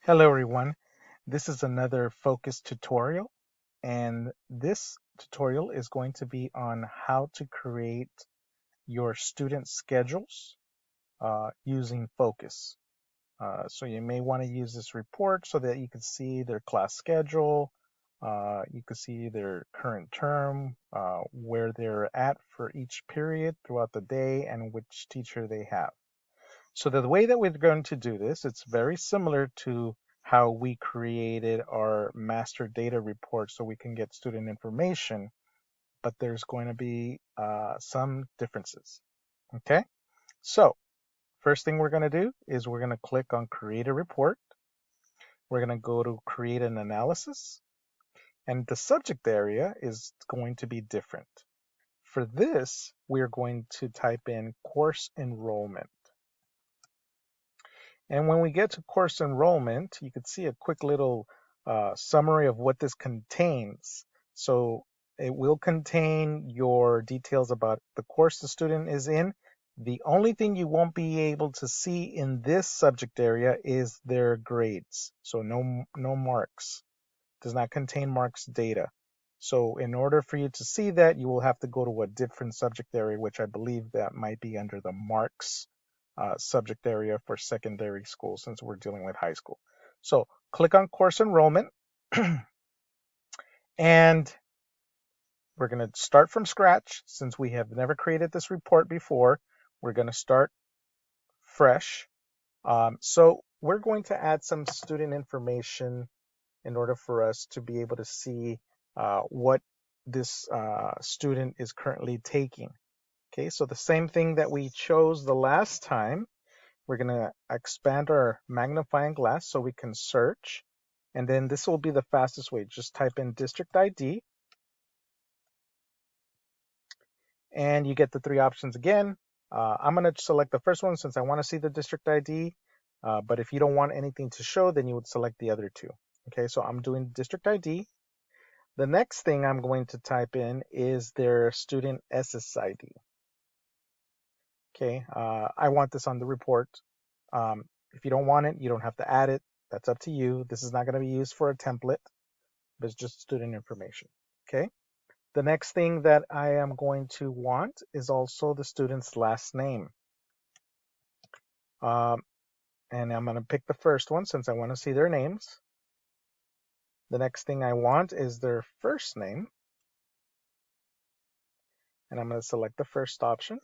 Hello everyone, this is another focus tutorial, and this tutorial is going to be on how to create your student schedules using Focus. So you may want to use this report so that you can see their class schedule, you can see their current term, where they're at for each period throughout the day, and which teacher they have. So the way that we're going to do this, it's very similar to how we created our master data report so we can get student information, but there's going to be some differences. Okay, so first thing we're going to do is we're going to click on create a report. We're going to go to create an analysis, and the subject area is going to be different. For this, we're going to type in course enrollment. And when we get to course enrollment, you can see a quick little summary of what this contains. So it will contain your details about the course the student is in. The only thing you won't be able to see in this subject area is their grades. So no marks. Does not contain marks data. So in order for you to see that, you will have to go to a different subject area, which I believe that might be under the marks subject area for secondary school since we're dealing with high school. So click on course enrollment and we're going to start from scratch since we have never created this report before. We're going to start fresh. So we're going to add some student information in order for us to be able to see what this student is currently taking. Okay, so the same thing that we chose the last time, we're going to expand our magnifying glass so we can search. And then this will be the fastest way. Just type in district ID and you get the three options again. I'm going to select the first one since I want to see the district ID. But if you don't want anything to show, then you would select the other two. Okay, so I'm doing district ID. The next thing I'm going to type in is their student SSID. Okay, I want this on the report. If you don't want it, you don't have to add it. That's up to you. This is not going to be used for a template, but it's just student information. Okay. The next thing that I am going to want is also the student's last name. And I'm going to pick the first one since I want to see their names. The next thing I want is their first name. And I'm going to select the first option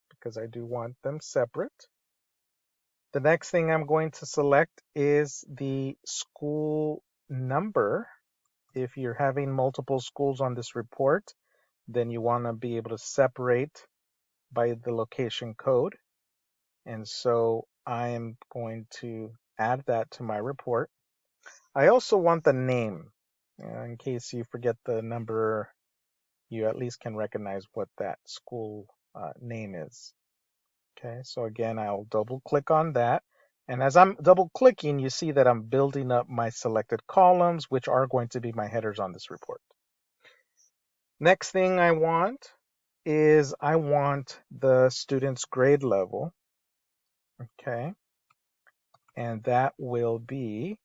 because I do want them separate. The next thing I'm going to select is the school number. If you're having multiple schools on this report, then you want to be able to separate by the location code. And so I am going to add that to my report. I also want the name. In case you forget the number, you at least can recognize what that school name is. Okay, so again, I'll double click on that. And as I'm double clicking, you see that I'm building up my selected columns, which are going to be my headers on this report. Next thing I want is I want the student's grade level. Okay, and that will be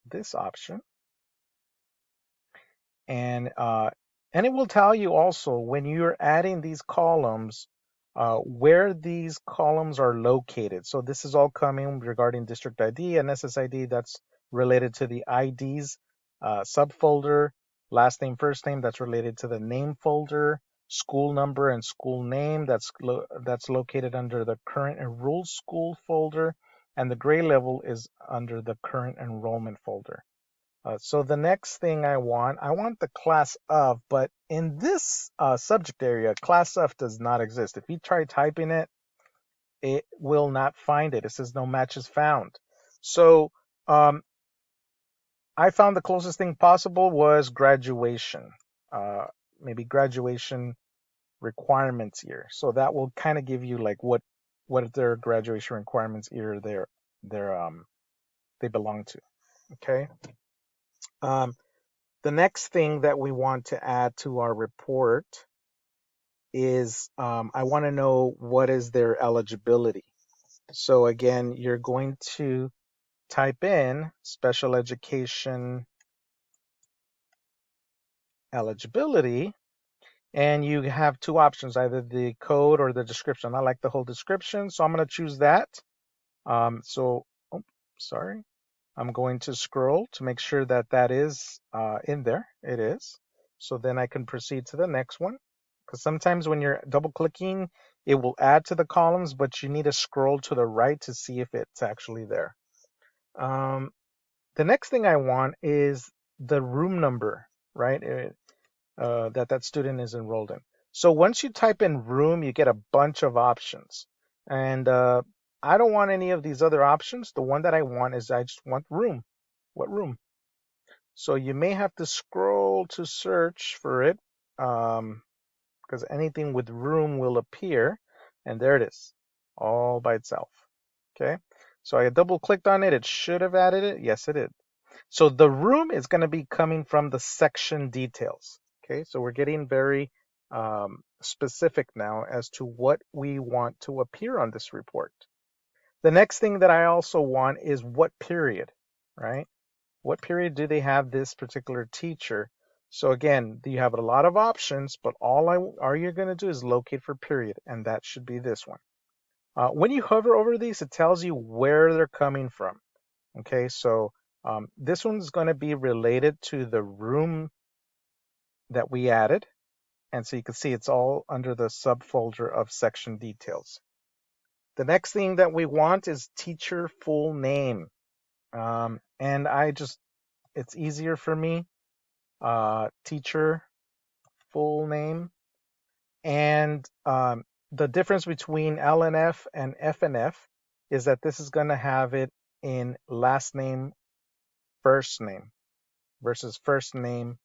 this option. And it will tell you also when you're adding these columns, where these columns are located. So this is all coming regarding district ID and SSID. That's related to the IDs subfolder, last name, first name. That's related to the name folder, school number and school name. That's located under the current enrolled school folder, and the grade level is under the current enrollment folder. So the next thing I want the class of, but in this subject area, class of does not exist. If you try typing it, it will not find it. It says no matches found. So I found the closest thing possible was graduation, maybe graduation requirements year. So that will kind of give you like what their graduation requirements year they belong to. Okay. Um, The next thing that we want to add to our report is I want to know what is their eligibility. So again, you're going to type in special education eligibility, and you have two options, either the code or the description. I like the whole description, so I'm going to choose that. Oh, sorry. I'm going to scroll to make sure that that is in there. It is. So then I can proceed to the next one. Because sometimes when you're double clicking, it will add to the columns, but you need to scroll to the right to see if it's actually there. The next thing I want is the room number, right? That student is enrolled in. So once you type in room, you get a bunch of options. And I don't want any of these other options. The one that I want is I just want room. What room? So you may have to scroll to search for it, because anything with room will appear. And there it is, all by itself. Okay. So I double clicked on it. It should have added it. Yes, it did. So the room is going to be coming from the section details. Okay, so we're getting very specific now as to what we want to appear on this report. The next thing that I also want is what period, right? What period do they have this particular teacher? So again, you have a lot of options, but all you're going to do is locate for period, and that should be this one. When you hover over these, it tells you where they're coming from. Okay, so this one's going to be related to the room that we added. And so you can see it's all under the subfolder of section details. The next thing that we want is teacher full name. And it's easier for me, teacher full name. And the difference between LNF and FNF is that this is going to have it in last name, first name versus first name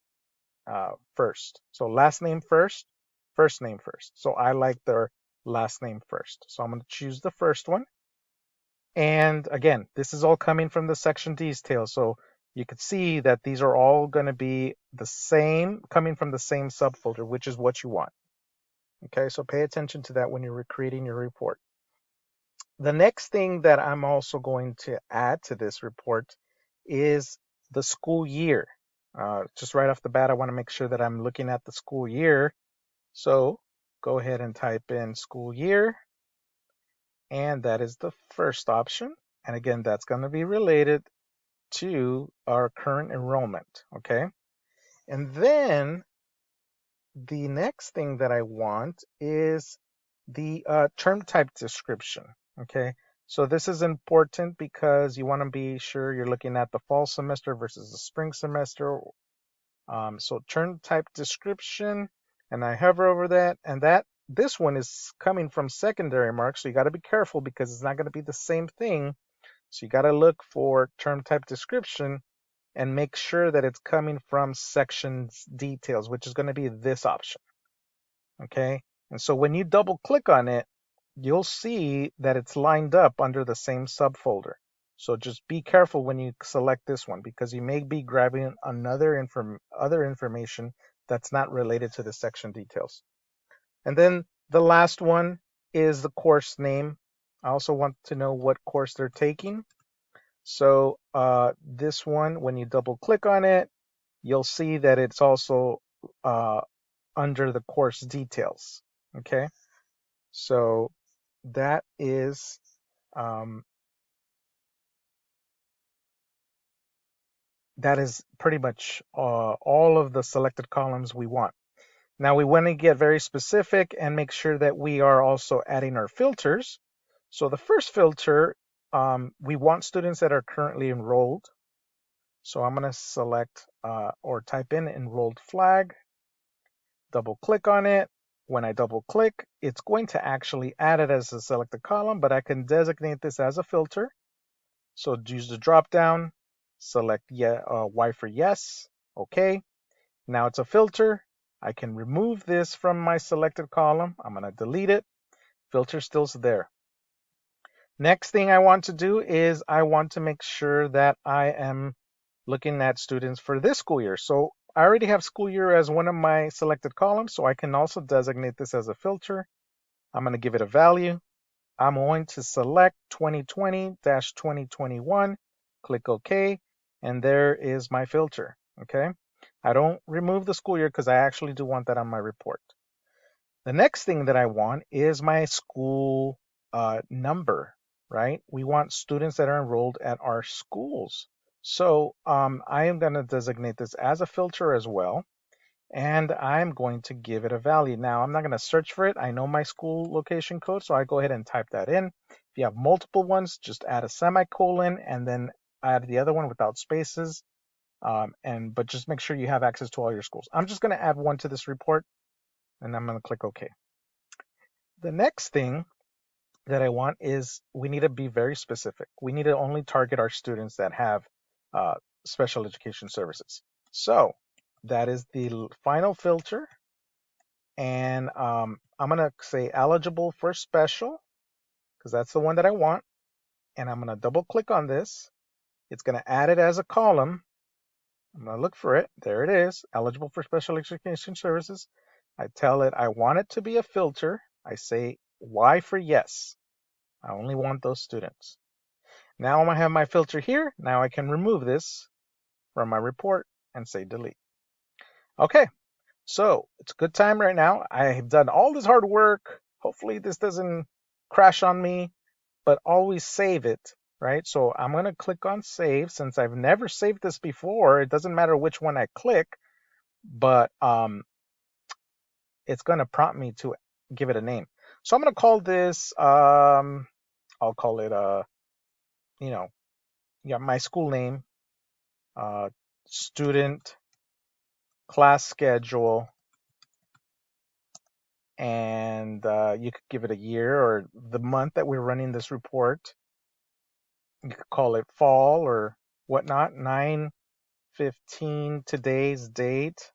first. So last name first, first name first. So I like their last name first. So I'm going to choose the first one. And again, this is all coming from the section details. So you can see that these are all going to be the same, coming from the same subfolder, which is what you want. Okay, so pay attention to that when you're creating your report. The next thing that I'm also going to add to this report is the school year. Just right off the bat, I want to make sure that I'm looking at the school year. So go ahead and type in school year. And that is the first option. And again, that's going to be related to our current enrollment. Okay. And then the next thing that I want is the term type description. Okay. So this is important because you want to be sure you're looking at the fall semester versus the spring semester. So term type description, and I hover over that, and this one is coming from secondary marks, so you got to be careful because it's not going to be the same thing. So you got to look for term type description and make sure that it's coming from sections details, which is going to be this option. Okay, and so when you double click on it, you'll see that it's lined up under the same subfolder. So just be careful when you select this one because you may be grabbing other information that's not related to the section details. And then the last one is the course name. I also want to know what course they're taking. So this one, when you double click on it, you'll see that it's also under the course details. Okay, so that is pretty much all of the selected columns we want. Now we want to get very specific and make sure that we are also adding our filters. So the first filter, we want students that are currently enrolled. So I'm going to select or type in enrolled flag, double click on it. When I double click, it's going to actually add it as a selected column, but I can designate this as a filter. So use the drop down, select Y for yes, okay. Now it's a filter. I can remove this from my selected column. I'm going to delete it. Filter still's there. Next thing I want to do is I want to make sure that I am looking at students for this school year. So I already have school year as one of my selected columns, so I can also designate this as a filter. I'm going to give it a value. I'm going to select 2020-2021 click OK, and there is my filter. Okay, I don't remove the school year because I actually do want that on my report. The next thing that I want is my school number, right? We want students that are enrolled at our schools. So I am going to designate this as a filter as well, and I'm going to give it a value. Now, I'm not going to search for it. I know my school location code, so I go ahead and type that in. If you have multiple ones, just add a semicolon and then add the other one without spaces. But just make sure you have access to all your schools. I'm just going to add one to this report, and I'm going to click OK. The next thing that I want is we need to be very specific. We need to only target our students that have special education services. So that is the final filter. And I'm going to say eligible for special because that's the one that I want. And I'm going to double click on this. It's going to add it as a column. I'm going to look for it. There it is, eligible for special education services. I tell it I want it to be a filter. I say Y for yes. I only want those students. Now I'm going to have my filter here. Now I can remove this from my report and say delete. Okay, so it's a good time right now. I have done all this hard work. Hopefully this doesn't crash on me, but always save it, right? So I'm going to click on save since I've never saved this before. It doesn't matter which one I click, but it's going to prompt me to give it a name. So I'm going to call this, I'll call it, my school name, student class schedule, and you could give it a year or the month that we're running this report. You could call it fall or whatnot. 9/15 today's date.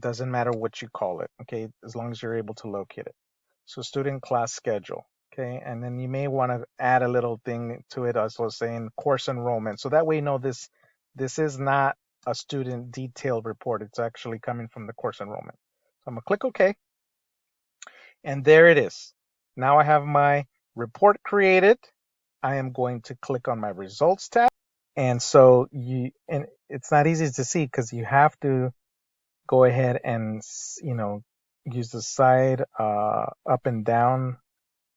Doesn't matter what you call it, okay, as long as you're able to locate it. So student class schedule, okay, and then you may want to add a little thing to it, as I was saying, course enrollment. So that way you know this is not a student detailed report. It's actually coming from the course enrollment. So I'm gonna click OK, and there it is. Now I have my report created. I am going to click on my results tab, and so it's not easy to see because you have to go ahead and use the side up and down,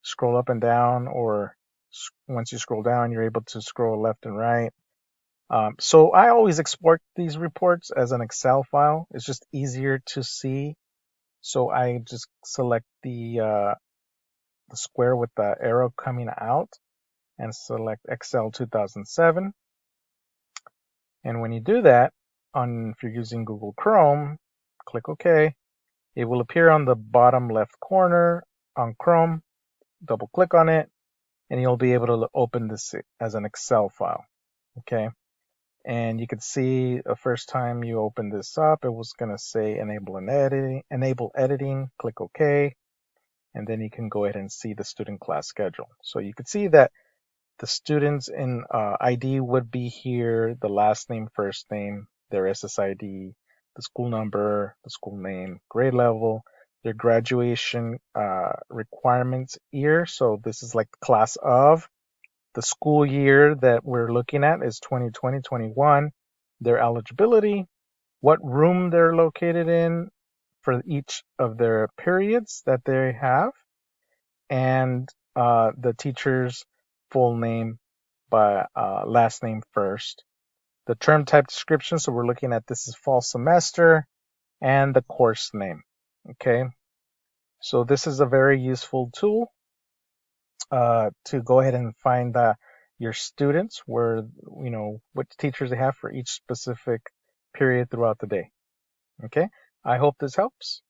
scroll up and down, or once you scroll down you're able to scroll left and right. So I always export these reports as an Excel file. It's just easier to see, so I just select the square with the arrow coming out and select Excel 2007. And when you do that, if you're using Google Chrome, click OK. It will appear on the bottom left corner on Chrome. Double click on it, and you'll be able to open this as an Excel file. Okay. And you can see the first time you open this up, it was going to say enable editing, click OK. And then you can go ahead and see the student class schedule. So you can see that the students in ID would be here, the last name, first name, their SSID, the school number, the school name, grade level, their graduation requirements year. So this is like the class of. The school year that we're looking at is 2020-21. Their eligibility, what room they're located in for each of their periods that they have, and the teacher's full name by last name first. The term type description, so we're looking at this is fall semester, and the course name. Okay, so this is a very useful tool to go ahead and find your students, where what teachers they have for each specific period throughout the day. Okay, I hope this helps.